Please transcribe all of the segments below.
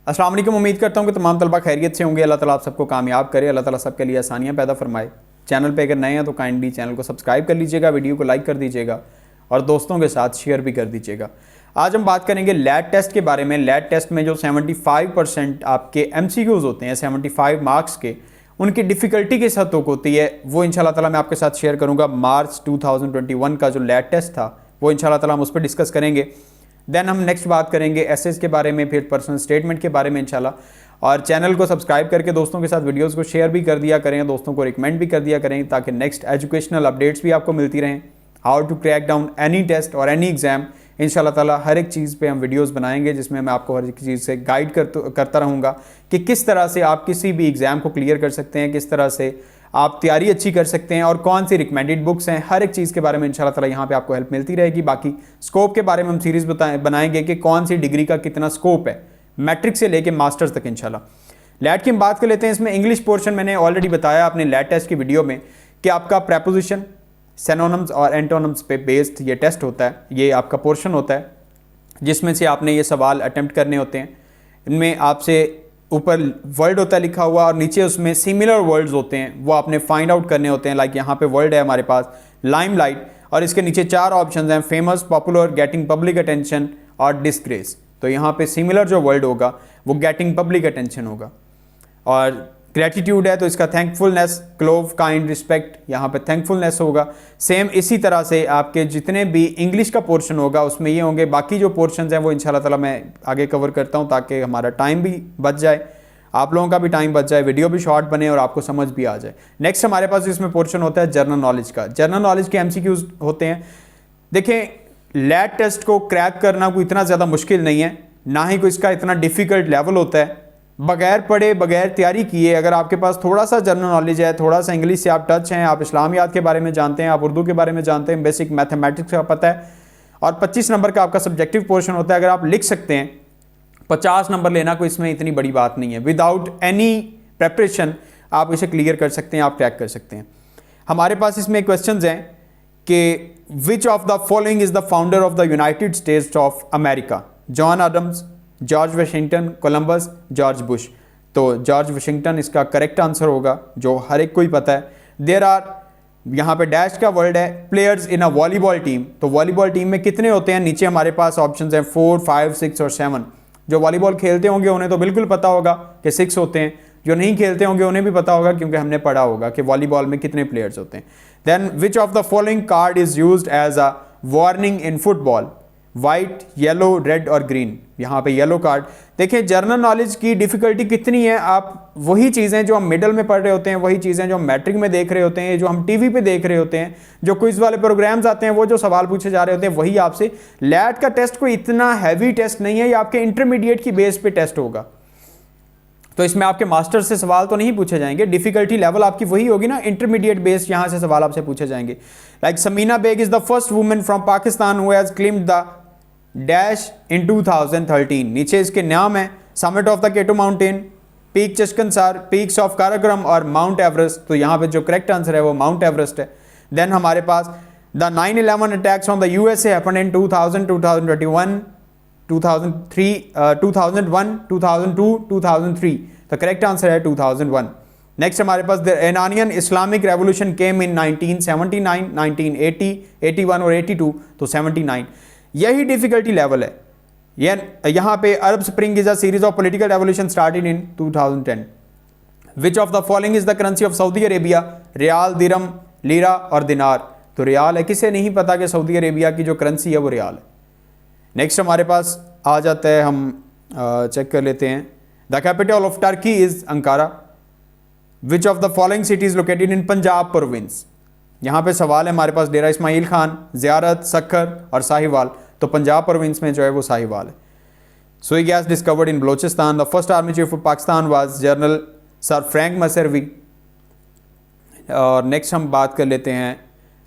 अस्सलाम वालेकुम। उम्मीद करता हूँ कि तमाम तलबा खैरियत से होंगे। अल्लाह ताला आप सबको कामयाब करे, अल्लाह ताला सबके लिए आसानियाँ पैदा फरमाए। चैनल पे अगर नए हैं तो काइंडली चैनल को सब्सक्राइब कर लीजिएगा, वीडियो को लाइक कर दीजिएगा और दोस्तों के साथ शेयर भी कर दीजिएगा। आज हम बात करेंगे लैट टेस्ट के बारे में। लैट टेस्ट में जो 75% आपके MCQs होते हैं, 75 मार्क्स के, उनकी डिफ़िकल्टी किस हद तक होती है वो इंशाल्लाह ताला मैं आपके साथ शेयर करूँगा। मार्च 2021 का जो लैट टेस्ट था वो इंशाल्लाह ताला हम उस पर डिस्कस करेंगे। देन हम नेक्स्ट बात करेंगे एसेस के बारे में, फिर पर्सनल स्टेटमेंट के बारे में इंशाल्लाह। और चैनल को सब्सक्राइब करके दोस्तों के साथ वीडियोस को शेयर भी कर दिया करें, दोस्तों को रिकमेंड भी कर दिया करें ताकि नेक्स्ट एजुकेशनल अपडेट्स भी आपको मिलती रहें। How to crack down any test और एनी एग्जाम, इंशाल्लाह ताला हर एक चीज़ पे हम वीडियोस बनाएंगे जिसमें मैं आपको हर एक चीज़ से गाइड करता रहूँगा कि किस तरह से आप किसी भी एग्ज़ाम को क्लियर कर सकते हैं, किस तरह से आप तैयारी अच्छी कर सकते हैं और कौन सी रिकमेंडेड बुक्स हैं। हर एक चीज़ के बारे में इंशाल्लाह ताला यहाँ पे आपको हेल्प मिलती रहेगी। बाकी स्कोप के बारे में हम सीरीज़ बनाएंगे कि कौन सी डिग्री का कितना स्कोप है, मैट्रिक से लेके मास्टर्स तक इंशाल्लाह। लैट की हम बात कर लेते हैं। इसमें इंग्लिश पोर्शन मैंने ऑलरेडी बताया अपने लैट टेस्ट की वीडियो में कि आपका प्रेपोजिशन, सिनोनिम्स और एंटोनिम्स पे बेस्ड ये टेस्ट होता है। ये आपका पोर्शन होता है जिसमें से आपने ये सवाल अटेम्प्ट करने होते हैं। इनमें आपसे ऊपर वर्ड होता है लिखा हुआ और नीचे उसमें सिमिलर वर्ड्स होते हैं, वो आपने फाइंड आउट करने होते हैं। लाइक यहाँ पे वर्ड है हमारे पास लाइमलाइट और इसके नीचे 4 ऑप्शंस हैं, famous, popular, getting public attention और डिस्ग्रेस। तो यहाँ पे सिमिलर जो वर्ड होगा वो गेटिंग पब्लिक अटेंशन होगा। और ग्रेटिट्यूड है तो इसका थैंकफुलनेस, क्लोव, काइंड, रिस्पेक्ट, यहाँ पे थैंकफुलनेस होगा। सेम इसी तरह से आपके जितने भी इंग्लिश का पोर्शन होगा उसमें ये होंगे। बाकी जो पोर्शंस हैं वो इंशाल्लाह ताला मैं आगे कवर करता हूँ ताकि हमारा टाइम भी बच जाए, आप लोगों का भी टाइम बच जाए, वीडियो भी शॉर्ट बने और आपको समझ भी आ जाए। नेक्स्ट हमारे पास इसमें पोर्शन होता है जनरल नॉलेज का। जनरल नॉलेज के MCQs होते हैं। देखें, लैट टेस्ट को क्रैक करना कोई इतना ज़्यादा मुश्किल नहीं है, ना ही कोई इसका इतना डिफ़िकल्ट लेवल होता है। बगैर पढ़े, बगैर तैयारी किए अगर आपके पास थोड़ा सा जनरल नॉलेज है, थोड़ा सा इंग्लिश से आप टच हैं, आप इस्लामियात के बारे में जानते हैं, आप उर्दू के बारे में जानते हैं, बेसिक मैथमेटिक्स का पता है और 25 नंबर का आपका सब्जेक्टिव पोर्शन होता है, अगर आप लिख सकते हैं 50 नंबर लेना कोई इसमें इतनी बड़ी बात नहीं है। विदाउट एनी प्रेपरेशन आप इसे क्लियर कर सकते हैं, आप क्रैक कर सकते हैं। हमारे पास इसमें क्वेश्चंस हैं कि which of the following is the founder of the United States of America? John Adams, George Washington, Columbus, George Bush. तो जॉर्ज वाशिंगटन इसका करेक्ट आंसर होगा, जो हर एक को ही पता है। देयर आर, यहाँ पे डैश का वर्ड है, players in a volleyball team. तो वॉलीबॉल टीम में कितने होते हैं? नीचे हमारे पास ऑप्शंस हैं 4, 5, 6 और 7। जो वॉलीबॉल खेलते होंगे उन्हें तो बिल्कुल पता होगा कि 6 होते हैं, जो नहीं खेलते होंगे उन्हें भी पता होगा क्योंकि हमने पढ़ा होगा कि वॉलीबॉल में कितने प्लेयर्स होते हैं। Then which of the following card is used as a warning in football? White, yellow, red और ग्रीन। यहाँ पे येलो कार्ड। देखिए, जनरल नॉलेज की डिफिकल्टी कितनी है, आप वही चीज़ें जो हम मिडल में पढ़ रहे होते हैं, वही चीज़ें जो हम मैट्रिक में देख रहे होते हैं, जो हम टीवी पे देख रहे होते हैं, जो क्विज वाले प्रोग्राम्स आते हैं, वो जो सवाल पूछे जा रहे होते हैं वही आपसे। लैट का टेस्ट कोई इतना हैवी टेस्ट नहीं है, ये आपके इंटरमीडिएट की बेस पे टेस्ट होगा। तो इसमें आपके मास्टर से सवाल तो नहीं पूछे जाएंगे, डिफिकल्टी लेवल आपकी वही होगी ना, इंटरमीडिएट बेस, यहाँ से सवाल आपसे पूछे जाएंगे। Like Samina Baig is the first women from Pakistan who has claimed the dash in 2013। नीचे इसके नाम है, summit of the K two mountain, peak Chashkinsar, peaks of Karakoram और माउंट एवरेस्ट। तो यहाँ पे जो करेक्ट आंसर है वो माउंट एवरेस्ट है। देन हमारे पास the 9/11 attacks on the USA happened in 2000, 2021, 2003, 2001, 2002, 2003। The correct answer है 2001। नेक्स्ट हमारे पास the Iranian Islamic revolution came in 1979, 1980, 81 और 82। तो 79 यही डिफिकल्टी लेवल है। यहाँ पे Arab spring is a series of political revolution started in 2010। Which of the following is the currency of Saudi Arabia? Riyal, dirham, lira और dinar. तो रियाल है, किसे नहीं पता कि सऊदी अरेबिया की जो करेंसी है वो रियाल है। नेक्स्ट हमारे पास आ जाता है, हम चेक कर लेते हैं। The capital of Turkey is Ankara. Which of the following cities located in Punjab province? यहाँ पे सवाल है हमारे पास डेरा इस्माइल खान, ज़ियारत, सक्खर और साहिवाल। तो पंजाब प्रोविंस में जो है वो साहिवाल है। Sui gas discovered in Balochistan. The first army chief of Pakistan was general sir Frank Messervy. और नेक्स्ट हम बात कर लेते हैं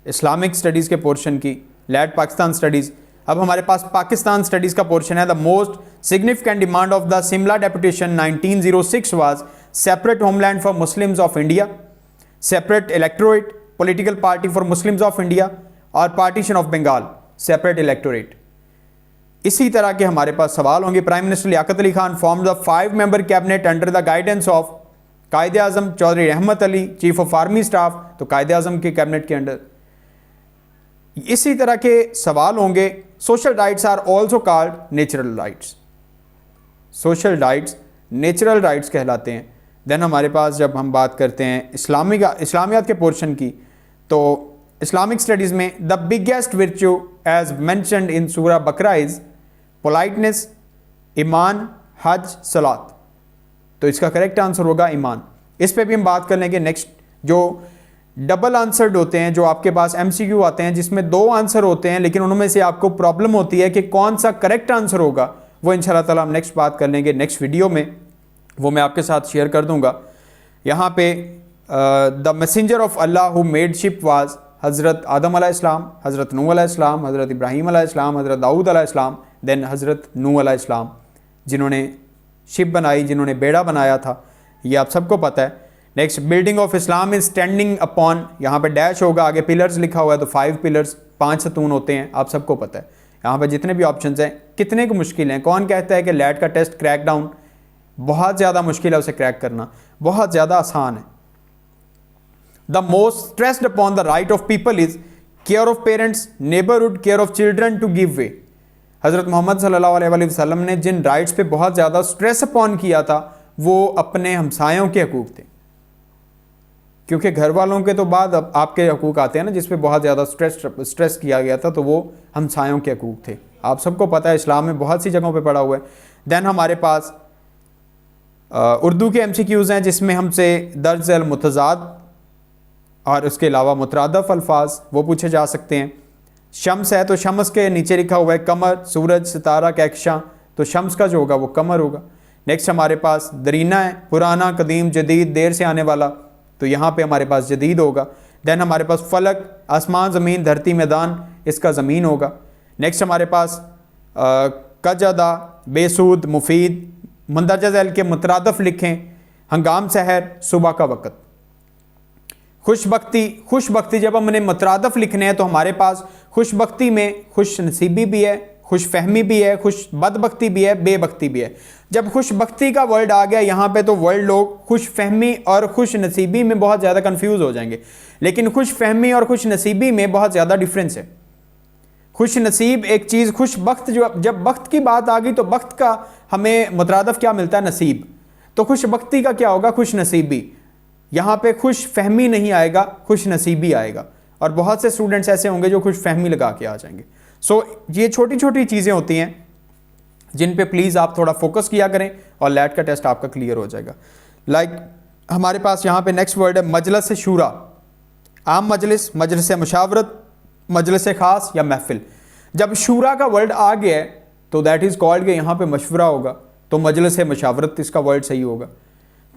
इस्लामिक स्टडीज़ के पोर्शन की, लैट पाकिस्तान स्टडीज़। अब हमारे पास पाकिस्तान स्टडीज़ का पोर्शन है। The most significant demand of the Simla deputation 1906 was separate homeland for Muslims of India, separate electorate, political party for Muslims of India और partition of Bengal, separate electorate. इसी तरह के हमारे पास सवाल होंगे। Prime minister Liaquat Ali Khan form the 5 member cabinet under the guidance of Quaide Azam Chaudhry Rehmat Ali chief of army staff, तो कायदे आजम के कैबिनेट के अंडर। इसी तरह के सवाल होंगे। Social rights are also called natural rights, social rights natural rights कहलाते हैं। देन हमारे पास जब हम बात करते हैं इस्लामियात के पोर्शन की, तो इस्लामिक स्टडीज़ में the biggest virtue as mentioned in सूरा बकरा इज़ पोलाइटनेस, ईमान, हज, सलात। तो इसका करेक्ट आंसर होगा ईमान। इस पे भी हम बात कर लेंगे नेक्स्ट। जो डबल आंसर्ड होते हैं, जो आपके पास MCQ आते हैं जिसमें 2 आंसर होते हैं लेकिन उनमें से आपको प्रॉब्लम होती है कि कौन सा करेक्ट आंसर होगा, वो इंशाल्लाह ताला हम नेक्स्ट बात कर लेंगे नेक्स्ट वीडियो में, वो मैं आपके साथ शेयर कर दूंगा। यहाँ पे the messenger of Allah who made ship was हज़रत आदम अलैहिस्सलाम, हज़रत नूह अलैहिस्सलाम, हज़रत इब्राहीम अलैहिस्सलाम, हज़रत दाऊद अलैहिस्सलाम, देन हज़रत नूह अलैहिस्सलाम, जिन्होंने शिप बनाई, जिन्होंने बेड़ा बनाया था, ये आप सबको पता है। Next, building of Islam is standing upon, यहाँ पे डैश होगा, आगे पिलर्स लिखा हुआ है, तो 5 पिलर्स, 5 सतून होते हैं, आप सबको पता है। यहाँ पे जितने भी ऑप्शंस हैं, कितने को मुश्किल हैं। कौन कहता है कि लैट का टेस्ट क्रैक डाउन बहुत ज़्यादा मुश्किल है, उसे क्रैक करना बहुत ज़्यादा आसान है। The most stressed upon the right of people is care of parents, neighbourhood, care of children to give way. हज़रत मोहम्मद सल्लल्लाहु अलैहि वसल्लम ने जिन राइट्स पे बहुत ज़्यादा स्ट्रेस अपॉन किया था वो अपने हमसायों के हकूक़ थे, क्योंकि घर वालों के तो बाद अब आपके हकूक़ आते हैं ना, जिस पे बहुत ज़्यादा स्ट्रेस किया गया था, तो वो हमसायों के हकूक़ थे। आप सबको पता है, इस्लाम में बहुत सी जगहों पे पढ़ा हुआ है। देन हमारे पास उर्दू के MCQs हैं जिसमें हमसे दर्ज अल मुतज़ाद और उसके अलावा मुतरादफ अल्फाज वो पूछे जा सकते हैं। शम्स है तो शम्स के नीचे लिखा हुआ है कमर, सूरज, सितारा, कहकशां, तो शम्स का जो होगा वो कमर होगा। नेक्स्ट हमारे पास दरीना है, पुराना, कदीम, जदीद, देर से आने वाला, तो यहाँ पे हमारे पास जदीद होगा। देन हमारे पास फलक, आसमान, ज़मीन, धरती, मैदान, इसका ज़मीन होगा। नेक्स्ट हमारे पास कजदा, बेसूद, मुफीद, मंदरजा झैल के मुतरादफ लिखें, हंगाम सहर, सुबह का वक़्त। खुशबख्ती जब हमने मुतरादफ लिखने हैं तो हमारे पास खुशबख्ती में खुश नसीबी भी है, खुश फहमी भी है, खुश बदबख्ती भी है, बेबख्ती भी है। जब खुशबख्ती का वर्ड आ गया यहाँ पे तो वर्ड लोग खुश फहमी और खुश नसीबी में बहुत ज़्यादा कंफ्यूज हो जाएंगे, लेकिन खुश फहमी और खुश नसीबी में बहुत ज़्यादा डिफरेंस है। खुश नसीब एक चीज़, खुश बख्त, जो जब बख्त की बात आ गई तो बख्त का हमें मुतरादफ क्या मिलता है, नसीब। तो खुश बख्ती का क्या होगा, खुश नसीबी। यहाँ पे खुश फहमी नहीं आएगा, खुश नसीबी आएगा। और बहुत से स्टूडेंट्स ऐसे होंगे जो खुश फहमी लगा के आ जाएंगे। सो ये छोटी छोटी चीज़ें होती हैं जिन पे प्लीज़ आप थोड़ा फोकस किया करें और लैट का टेस्ट आपका क्लियर हो जाएगा। लाइक हमारे पास यहाँ पे नेक्स्ट वर्ड है मजलिस शूरा, आम मजलिस, मजलिस मुशावरत, मजलिस ख़ास या महफिल। जब शूरा का वर्ड आ गया है तो दैट इज़ कॉल्ड कि यहाँ पे मशवरा होगा, तो मजलिस मुशावरत इसका वर्ड सही होगा।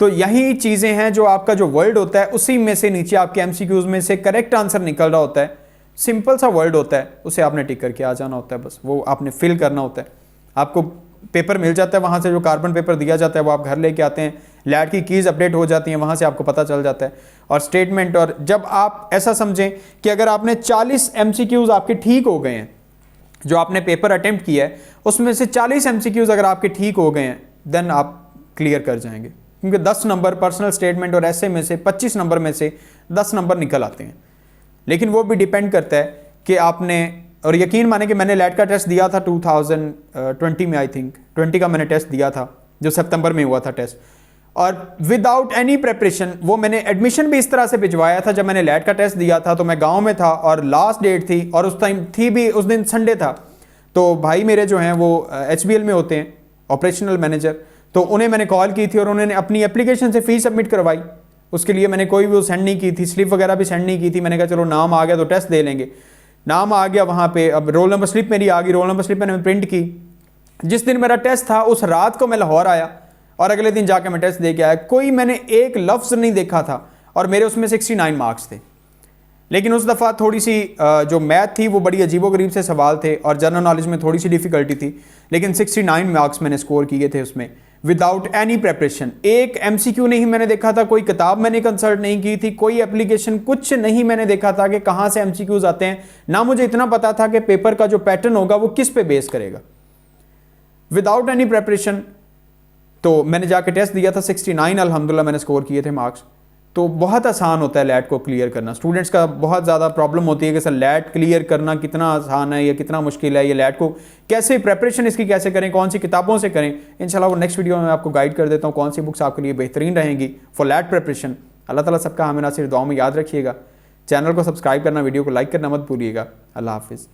तो यही चीज़ें हैं जो आपका जो वर्ड होता है उसी में से नीचे आपके MCQs में से करेक्ट आंसर निकल रहा होता है। सिंपल सा वर्ड होता है, उसे आपने टिक करके आ जाना होता है, बस वो आपने फिल करना होता है। आपको पेपर मिल जाता है, वहाँ से जो कार्बन पेपर दिया जाता है वो आप घर लेके आते हैं, लैट की कीज़ अपडेट हो जाती हैं, वहाँ से आपको पता चल जाता है। और स्टेटमेंट, और जब आप ऐसा समझें कि अगर आपने 40 MCQs आपके ठीक हो गए हैं, जो आपने पेपर अटेम्प्ट किया है उसमें से 40 MCQs अगर आपके ठीक हो गए हैं, देन आप क्लियर कर जाएंगे, क्योंकि 10 नंबर पर्सनल स्टेटमेंट और ऐसे में से 25 नंबर में से 10 नंबर निकल आते हैं। लेकिन वो भी डिपेंड करता है कि आपने, और यकीन माने कि मैंने लैट का टेस्ट दिया था 2020 में, आई थिंक 20 का मैंने टेस्ट दिया था, जो सितंबर में हुआ था टेस्ट, और विदाउट एनी प्रेपरेशन। वो मैंने एडमिशन भी इस तरह से भिजवाया था, जब मैंने लैट का टेस्ट दिया था तो मैं गाँव में था और लास्ट डेट थी, और उस टाइम थी भी, उस दिन संडे था। तो भाई मेरे जो हैं वो HBL में होते हैं, ऑपरेशनल मैनेजर, तो उन्हें मैंने कॉल की थी और उन्होंने अपनी एप्लीकेशन से फ़ीस सबमिट करवाई। उसके लिए मैंने कोई भी वो सेंड नहीं की थी, स्लिप वगैरह भी सेंड नहीं की थी। मैंने कहा चलो नाम आ गया तो टेस्ट दे लेंगे। नाम आ गया वहाँ पे, अब रोल नंबर स्लिप मेरी आ गई, रोल नंबर स्लिप मैंने प्रिंट की। जिस दिन मेरा टेस्ट था उस रात को मैं लाहौर आया और अगले दिन जाके मैं टेस्ट दे के आया। कोई मैंने एक लफ्ज़ नहीं देखा था और मेरे उसमें 69 मार्क्स थे। लेकिन उस दफ़ा थोड़ी सी जो मैथ थी वो बड़ी अजीबोगरीब से सवाल थे और जनरल नॉलेज में थोड़ी सी डिफ़िकल्टी थी, लेकिन 69 मार्क्स मैंने स्कोर किए थे उसमें विदाउट एनी प्रेपरेशन। एक MCQ नहीं मैंने देखा था, कोई किताब मैंने कंसल्ट नहीं की थी, कोई एप्लीकेशन, कुछ नहीं मैंने देखा था कि कहाँ से MCQs आते हैं। ना मुझे इतना पता था कि पेपर का जो पैटर्न होगा वो किस पे बेस करेगा। Without any preparation. तो मैंने जाके टेस्ट दिया था, 69 अल्हम्दुलिल्लाह मैंने स्कोर किए थे मार्क्स। तो बहुत आसान होता है लैट को क्लियर करना। स्टूडेंट्स का बहुत ज़्यादा प्रॉब्लम होती है कि सर लैट क्लियर करना कितना आसान है या कितना मुश्किल है, ये लैट को कैसे प्रेपरेशन इसकी कैसे करें, कौन सी किताबों से करें। इंशाल्लाह वो नेक्स्ट वीडियो में मैं आपको गाइड कर देता हूँ कौन सी बुक्स आपके लिए बेहतरीन रहेंगी फॉर लैट प्रेपरेशन। अल्लाह ताला सबका हमें नासिर दुआओं में याद रखिएगा। चैनल को सब्सक्राइब करना, वीडियो को लाइक करना मत भूलिएगा। अल्लाह हाफिज़।